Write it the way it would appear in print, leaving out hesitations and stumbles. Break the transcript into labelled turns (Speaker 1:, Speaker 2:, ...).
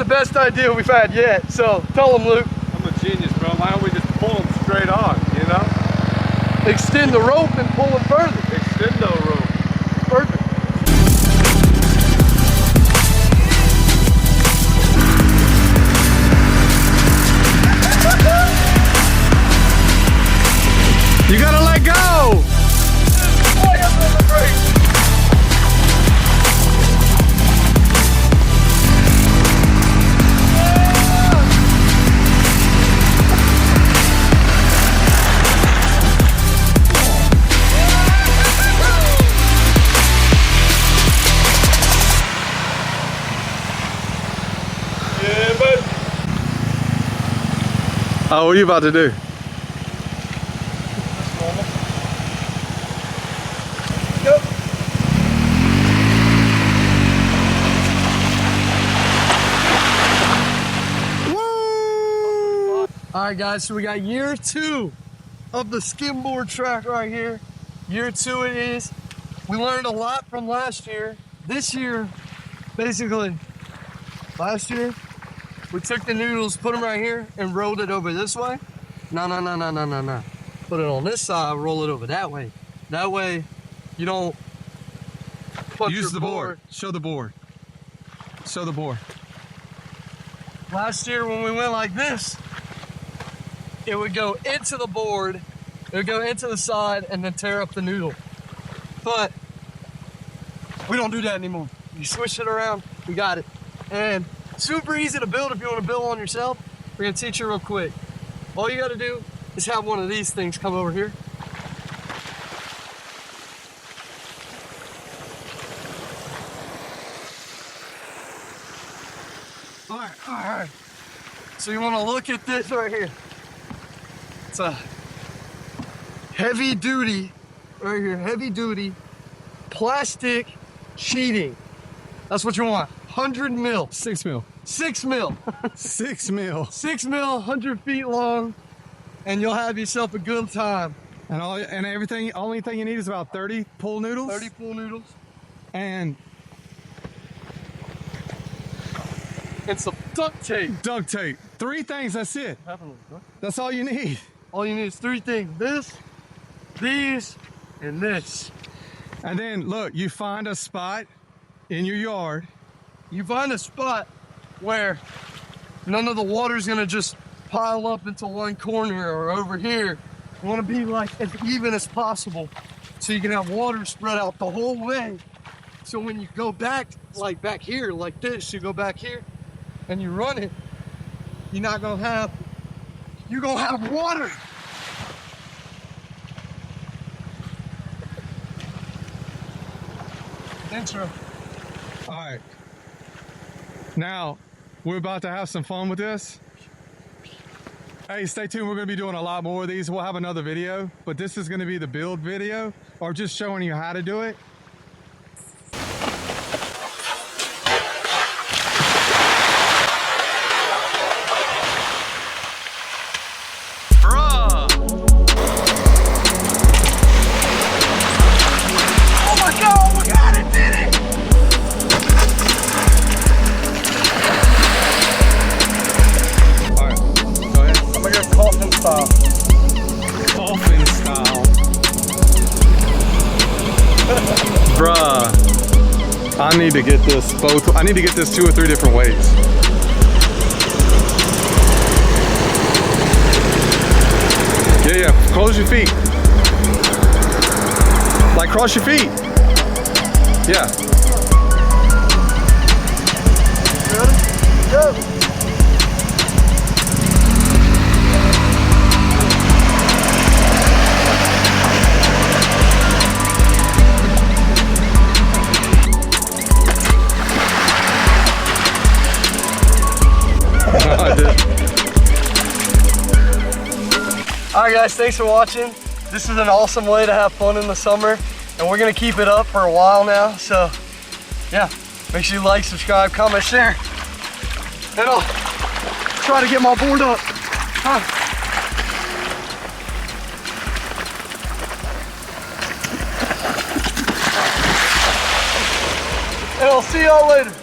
Speaker 1: best idea we've had yet. So tell them, Luke.
Speaker 2: I'm a genius, bro. Why don't we just pull them straight on, you know?
Speaker 1: Extend the rope and pull it further.
Speaker 2: Extendo rope.
Speaker 1: Perfect.
Speaker 2: You gotta let go! Oh, what are you about to do?
Speaker 1: Yep.
Speaker 2: Woo!
Speaker 1: All right, guys, so we got year 2 of the Skimboard Track right here. Year 2 it is. We learned a lot from last year. This year, basically, last year, we took the noodles, put them right here, and rolled it over this way. No. Put it on this side, roll it over that way. That way, you don't
Speaker 2: use the board. Show the board. Show the board.
Speaker 1: Last year when we went like this, it would go into the board, it would go into the side, and then tear up the noodle. But we don't do that anymore. You switch it around, we got it. And super easy to build if you want to build on yourself. We're gonna teach you real quick. All you gotta do is have one of these things come over here. All right. So you wanna look at this right here. It's a heavy duty, right here, heavy duty plastic sheeting. That's what you want. 100 mil.
Speaker 2: 6 mil.
Speaker 1: 6 mil.
Speaker 2: 6 mil.
Speaker 1: 6 mil, 100 feet long, and you'll have yourself a good time.
Speaker 2: And everything, only thing you need is about 30 pool noodles.
Speaker 1: 30 pool noodles.
Speaker 2: And
Speaker 1: some duct tape.
Speaker 2: Duct tape. 3 things, that's it. That's all you need.
Speaker 1: All you need is 3 things. This, these, and this.
Speaker 2: And then look, you find a spot in your yard.
Speaker 1: You find a spot where none of the water's gonna just pile up into one corner or over here. You wanna be like as even as possible so you can have water spread out the whole way. So when you go back, like back here, like this, you go back here and you run it, you're gonna have water. Intro.
Speaker 2: All right. Now, we're about to have some fun with this. Hey, stay tuned. We're going to be doing a lot more of these. We'll have another video, but this is going to be the build video, or just showing you how to do it. Coffin style. Bruh, I need to get this both. I need to get this 2 or 3 different ways. Yeah, close your feet. Like cross your feet. Yeah.
Speaker 1: Ready? Go. Alright guys, thanks for watching. This is an awesome way to have fun in the summer, and we're gonna keep it up for a while now. So yeah, make sure you like, subscribe, comment, share, and I'll try to get my board up. And I'll see y'all later.